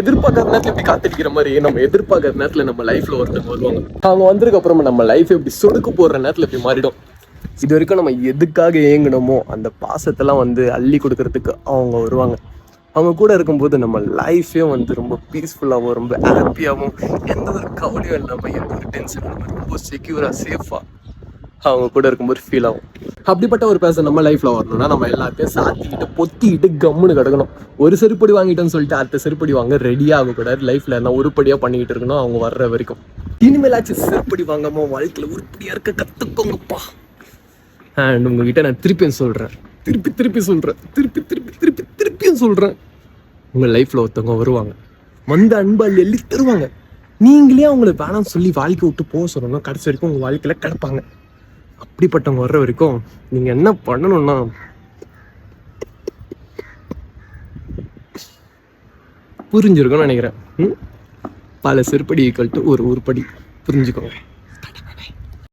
எதிர்பார்க்கற நேரத்துல இப்படி காத்திருக்கிற மாதிரி நம்ம எதிர்பார்க்கற நேரத்துல நம்ம லைஃப்ல ஒருத்தவங்க வருவாங்க. அவங்க வந்ததுக்கு அப்புறமா நம்ம லைஃப் இப்படி சொடுக்கு போடுற நேரத்துல இப்படி மாறிடும். இது வரைக்கும் நம்ம எதுக்காக ஏங்கணுமோ அந்த பாசத்தெல்லாம் வந்து அள்ளி கொடுக்கறதுக்கு அவங்க வருவாங்க. அவங்க கூட இருக்கும்போது நம்ம லைஃபே வந்து ரொம்ப பீஸ்ஃபுல்லாகவும் ரொம்ப ஹாப்பியாகவும் எந்த ஒரு கவலையும் இல்லாமல் எந்த ஒரு டென்ஷனும் இல்லாமல் ரொம்ப செக்யூராக சேஃபாக அவங்க கூட இருக்கும்போது ஃபீல் ஆகும். அப்படிப்பட்ட ஒரு பேச நம்ம லைஃப்ல வரணும்னா நம்ம எல்லாத்தையும் சாத்திக்கிட்டு பொத்திக்கிட்டு கம்முன்னு கிடக்கணும். ஒரு செருப்படி வாங்கிட்டோன்னு சொல்லிட்டு அடுத்த செருப்படி வாங்க ரெடியாக ஆகக்கூடாது. லைஃப்ல என்ன உருப்படியாக பண்ணிக்கிட்டு இருக்கணும் அவங்க வர்ற வரைக்கும். இனிமேலாச்சும் செருப்படி வாங்காம வாழ்க்கையில் உருப்படியாக இருக்க கற்றுக்கோங்கப்பா. அண்ட் உங்ககிட்ட நான் திருப்பியும் சொல்கிறேன், திருப்பியும் சொல்கிறேன், உங்கள் லைஃப்பில் ஒருத்தவங்க வருவாங்க, வந்து அன்பால் எள்ளி தருவாங்க. நீங்களே அவங்கள வேணாம்னு சொல்லி வாழ்க்கை விட்டு போக சொல்லணும், கடைசி வரைக்கும் உங்கள் வாழ்க்கையில் கிடப்பாங்க. அப்படிப்பட்டவங்க வர்ற வரைக்கும் நீங்கள் என்ன பண்ணணும்னா புரிஞ்சிருக்கும்னு நினைக்கிறேன். பல செருப்படி ஈக்குவல் டு ஒரு உருப்படி. புரிஞ்சுக்கோங்க.